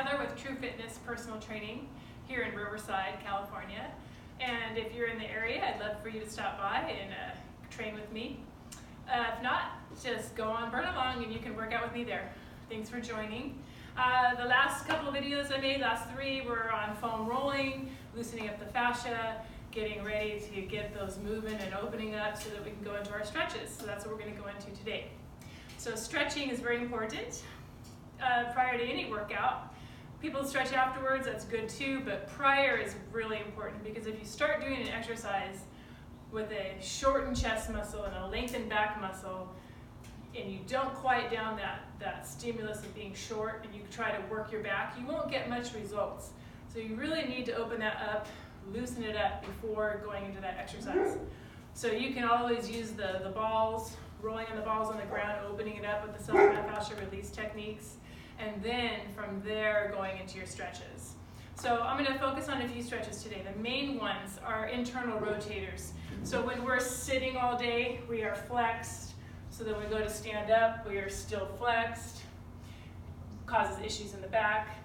Heather with True Fitness Personal Training here in Riverside, California. And if you're in the area, I'd love for you to stop by and train with me. If not, just go on Burn Along and you can work out with me there. Thanks for joining. The last couple of videos I made, last 3, were on foam rolling, loosening up the fascia, getting ready to get those moving and opening up so that we can go into our stretches. So that's what we're going to go into today. So stretching is very important prior to any workout. People stretch afterwards, that's good too, but prior is really important because if you start doing an exercise with a shortened chest muscle and a lengthened back muscle, and you don't quiet down that stimulus of being short and you try to work your back, you won't get much results. So you really need to open that up, loosen it up before going into that exercise. So you can always use the balls, rolling on the balls on the ground, opening it up with the self-fascia release techniques, and then from there going into your stretches. So I'm going to focus on a few stretches today. The main ones are internal rotators. So when we're sitting all day, we are flexed. So then we go to stand up, we are still flexed. Causes issues in the back.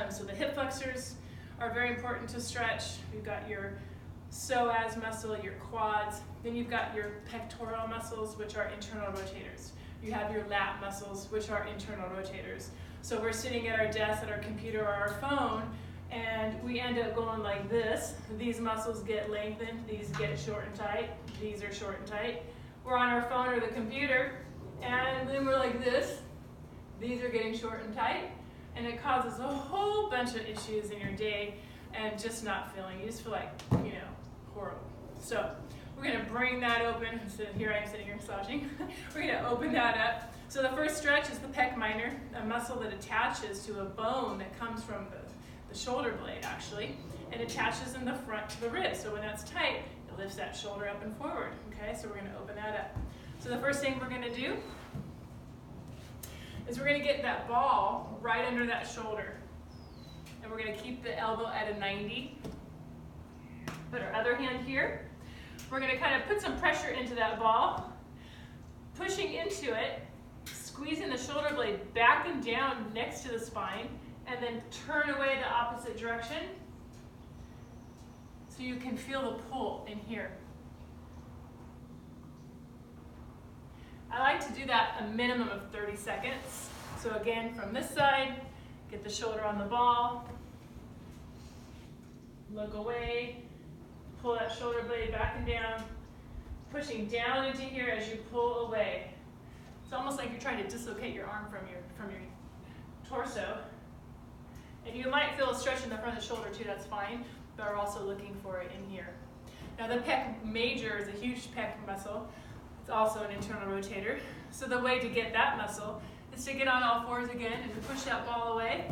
So the hip flexors are very important to stretch. You've got your psoas muscle, your quads. Then you've got your pectoral muscles, which are internal rotators. You have your lat muscles, which are internal rotators. So we're sitting at our desk, at our computer or our phone, and we end up going like this. These muscles get lengthened, these get short and tight, these are short and tight. We're on our phone or the computer, and then we're like this. These are getting short and tight, and it causes a whole bunch of issues in your day and just not feeling. You just feel like, horrible. So we're going to bring that open. So here I am sitting here slouching. We're going to open that up. So the first stretch is the pec minor, a muscle that attaches to a bone that comes from the shoulder blade, actually, and attaches in the front to the rib. So when that's tight, it lifts that shoulder up and forward. Okay, so we're going to open that up. So the first thing we're going to do is we're going to get that ball right under that shoulder. And we're going to keep the elbow at a 90. Put our other hand here. We're going to kind of put some pressure into that ball, pushing into it, squeezing the shoulder blade back and down next to the spine, and then turn away the opposite direction so you can feel the pull in here. I like to do that a minimum of 30 seconds. So again, from this side, get the shoulder on the ball, look away, pull that shoulder blade back and down, pushing down into here as you pull away. It's almost like you're trying to dislocate your arm from your torso. And you might feel a stretch in the front of the shoulder too, that's fine, but we're also looking for it in here. Now the pec major is a huge pec muscle. It's also an internal rotator. So the way to get that muscle is to get on all fours again and to push that ball away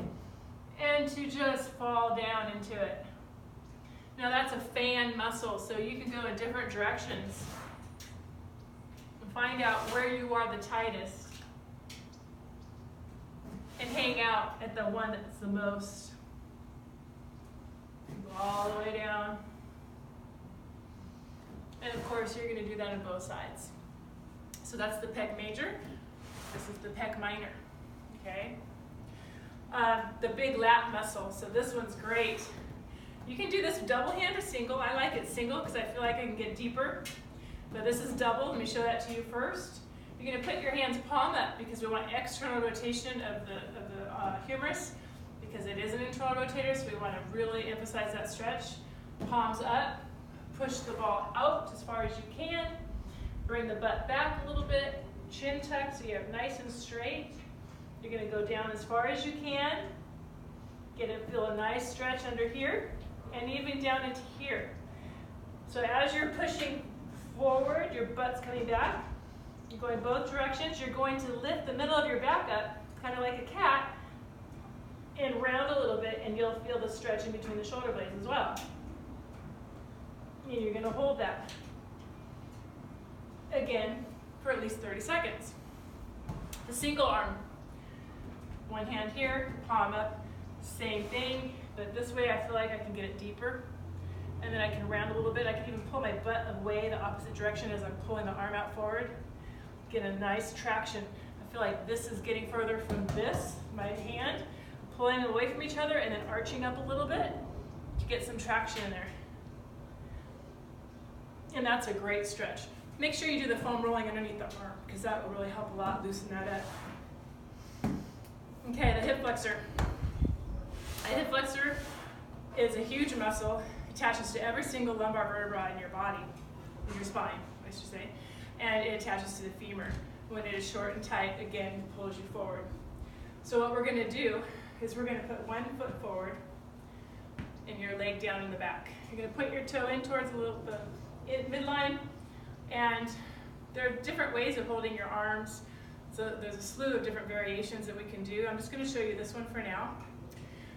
and to just fall down into it. Now that's a fan muscle, so you can go in different directions and find out where you are the tightest and hang out at the one that's the most. Go all the way down. And of course, you're going to do that on both sides. So that's the pec major. This is the pec minor. Okay. The big lat muscle. So this one's great. You can do this double hand or single. I like it single because I feel like I can get deeper. But this is double. Let me show that to you first. You're going to put your hands palm up because we want external rotation of the humerus because it is an internal rotator, so we want to really emphasize that stretch. Palms up. Push the ball out as far as you can. Bring the butt back a little bit. Chin tuck so you're nice and straight. You're going to go down as far as you can. Feel a nice stretch under here and even down into here. So as you're pushing forward, your butt's coming back. You're going both directions. You're going to lift the middle of your back up, kind of like a cat, and round a little bit, and you'll feel the stretch in between the shoulder blades as well. And you're going to hold that again for at least 30 seconds. The single arm, one hand here, palm up, same thing, but this way I feel like I can get it deeper, and then I can round a little bit. I can even pull my butt away the opposite direction as I'm pulling the arm out forward. Get a nice traction. I feel like this is getting further from this, my hand, pulling away from each other and then arching up a little bit to get some traction in there. And that's a great stretch. Make sure you do the foam rolling underneath the arm because that will really help a lot loosen that up. Okay, the hip flexor. A hip flexor is a huge muscle. It attaches to every single lumbar vertebra in your body, in your spine, I should say, and it attaches to the femur. When it is short and tight, again, it pulls you forward. So what we're going to do is we're going to put one foot forward and your leg down in the back. You're going to put your toe in towards the midline, and there are different ways of holding your arms. So there's a slew of different variations that we can do. I'm just going to show you this one for now.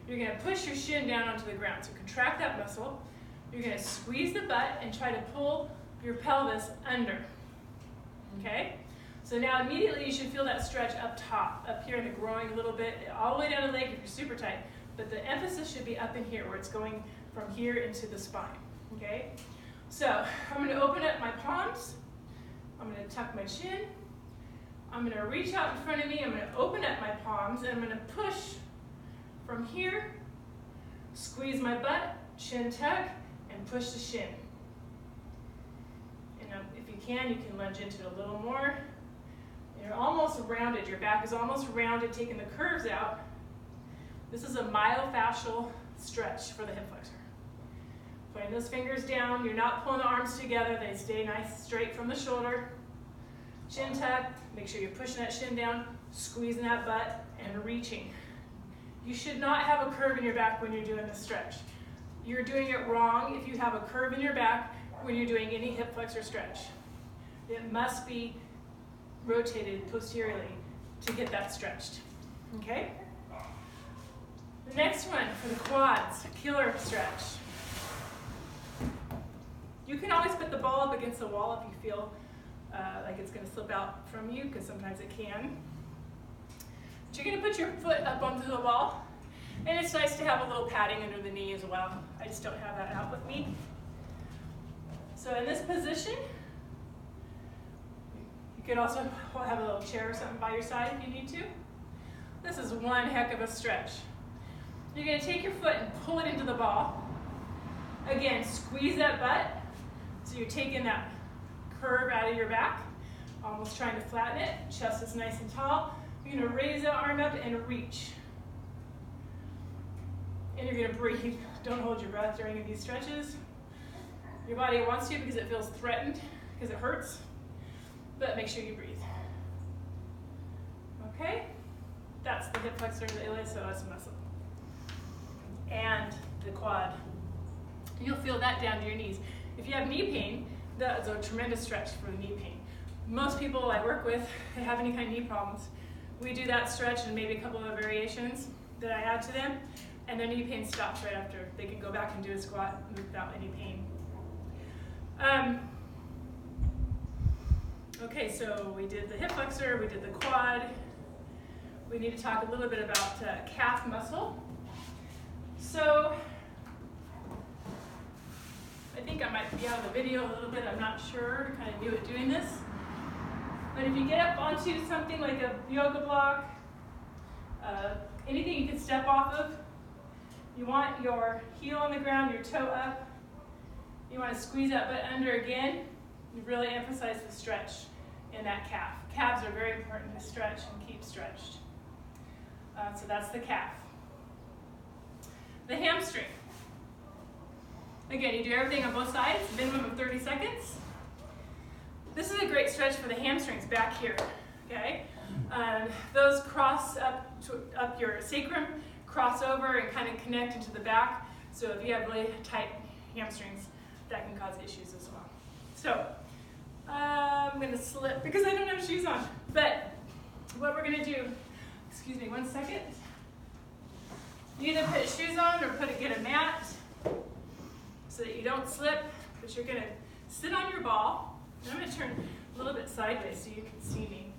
You're going to push your shin down onto the ground. So contract that muscle. You're going to squeeze the butt and try to pull your pelvis under. Okay? So now immediately you should feel that stretch up top, up here in the groin a little bit, all the way down the leg if you're super tight. But the emphasis should be up in here where it's going from here into the spine. Okay? So I'm going to open up my palms. I'm going to tuck my chin. I'm going to reach out in front of me. I'm going to open up my palms and I'm going to push from here, squeeze my butt, chin tuck, and push the shin. And if you can lunge into it a little more. You're almost rounded. Your back is almost rounded, taking the curves out. This is a myofascial stretch for the hip flexor. Putting those fingers down. You're not pulling the arms together. They stay nice straight from the shoulder. Chin tuck. Make sure you're pushing that shin down, squeezing that butt, and reaching. You should not have a curve in your back when you're doing this stretch. You're doing it wrong if you have a curve in your back when you're doing any hip flexor stretch. It must be rotated posteriorly to get that stretched. Okay? The next one for the quads, killer stretch. You can always put the ball up against the wall if you feel like it's going to slip out from you, because sometimes it can. But you're going to put your foot up onto the wall, and it's nice to have a little padding under the knee as well. I just don't have that out with me. So in this position, you could also have a little chair or something by your side if you need to. This is one heck of a stretch. You're going to take your foot and pull it into the ball. Again, squeeze that butt. So you're taking that curve out of your back, almost trying to flatten it. Chest is nice and tall. You're going to raise that arm up and reach. And you're going to breathe. Don't hold your breath during any of these stretches. Your body wants to because it feels threatened, because it hurts. But make sure you breathe. Okay? That's the hip flexor, the iliopsoas muscle. And the quad. You'll feel that down to your knees. If you have knee pain, that's a tremendous stretch for the knee pain. Most people I work with that have any kind of knee problems, we do that stretch and maybe a couple of variations that I add to them, and their knee pain stops right after. They can go back and do a squat without any pain. Okay, so we did the hip flexor, we did the quad. We need to talk a little bit about calf muscle. So, I think I might be out of the video a little bit, I'm not sure, kind of new at doing this. But if you get up onto something like a yoga block, anything you can step off of, you want your heel on the ground, your toe up. You want to squeeze that butt under again. You really emphasize the stretch in that calf. Calves are very important to stretch and keep stretched. So that's the calf. The hamstring. Again, you do everything on both sides, minimum of 30 seconds. This is a great stretch for the hamstrings back here, okay? Those cross up your sacrum, cross over and kind of connect into the back. So if you have really tight hamstrings, that can cause issues as well. So I'm gonna slip because I don't have shoes on. But what we're gonna do, excuse me 1 second. You either put shoes on or get a mat so that you don't slip, but you're gonna sit on your ball. And I'm gonna turn a little bit sideways so you can see me.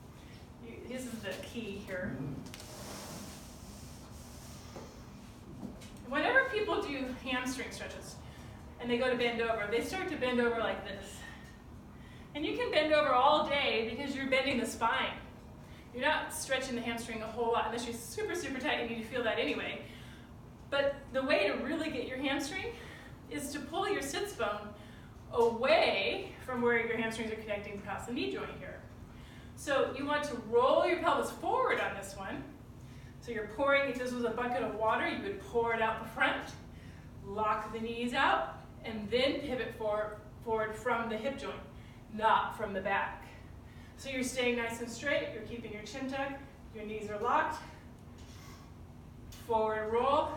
This is the key here. Whenever people do hamstring stretches and they go to bend over, they start to bend over like this. And you can bend over all day because you're bending the spine. You're not stretching the hamstring a whole lot unless you're super, super tight and you feel that anyway. But the way to really get your hamstring is to pull your sits bone away from where your hamstrings are connecting past the knee joint here. So you want to roll your pelvis forward on this one. So you're pouring, if this was a bucket of water, you would pour it out the front, lock the knees out, and then pivot forward from the hip joint, not from the back. So you're staying nice and straight, you're keeping your chin tucked, your knees are locked, forward roll,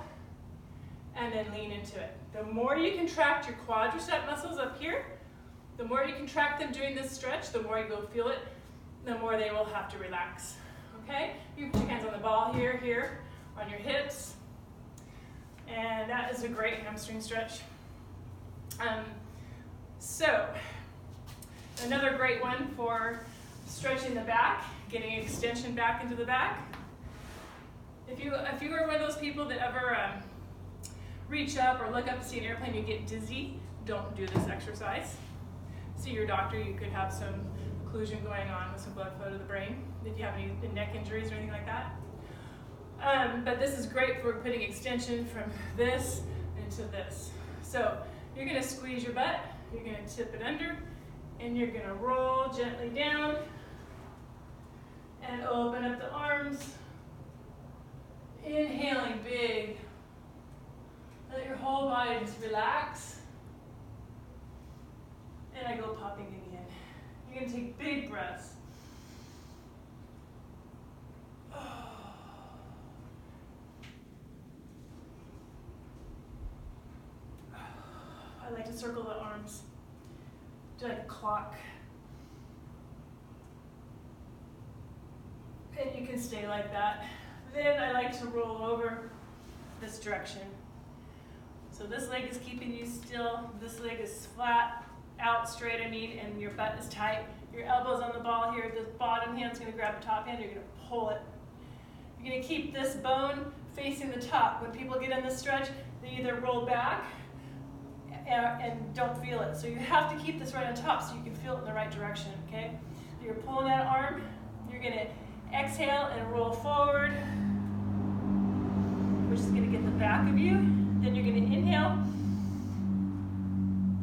and then lean into it. The more you contract your quadricep muscles up here, the more you contract them during this stretch, the more you go feel it, the more they will have to relax. Okay? You can put your hands on the ball here, on your hips, and that is a great hamstring stretch. So, another great one for stretching the back, getting extension back into the back. If you are one of those people that ever reach up or look up to see an airplane, you get dizzy, don't do this exercise. See your doctor, you could have some occlusion going on with some blood flow to the brain if you have any neck injuries or anything like that. But this is great for putting extension from this into this. So you're going to squeeze your butt, you're going to tip it under, and you're going to roll gently down and open up the arms. Inhaling big. Let your whole body just relax. And I go popping again. You're going to take big breaths. I like to circle the arms. Do like a clock. And you can stay like that. Then I like to roll over this direction. So this leg is keeping you still. This leg is flat, out straight, and your butt is tight. Your elbow's on the ball here. The bottom hand's going to grab the top hand. You're going to pull it. You're going to keep this bone facing the top. When people get in this stretch, they either roll back and don't feel it. So you have to keep this right on top so you can feel it in the right direction, okay? You're pulling that arm. You're going to exhale and roll forward, which is going to get the back of you. Then you're going to inhale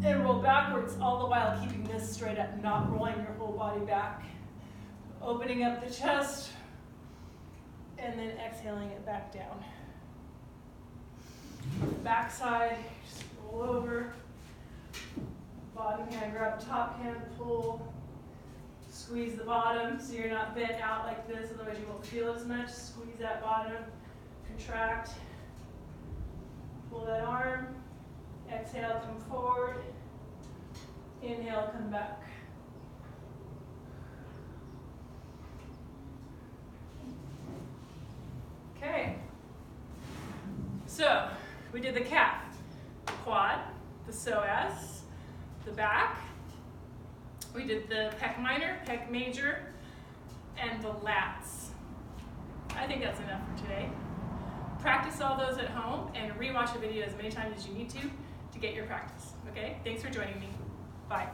and roll backwards, all the while keeping this straight up, not rolling your whole body back. Opening up the chest, and then exhaling it back down. On the back side, just roll over. Bottom hand, grab top hand, pull. Squeeze the bottom so you're not bent out like this, otherwise you won't feel it as much. Squeeze that bottom, contract. Pull that arm. Exhale, come forward. Inhale, come back. Okay. So, we did the calf, the quad, the psoas, the back. We did the pec minor, pec major, and the lats. I think that's enough for today. Practice all those at home and rewatch the video as many times as you need to get your practice. Okay? Thanks for joining me. Bye.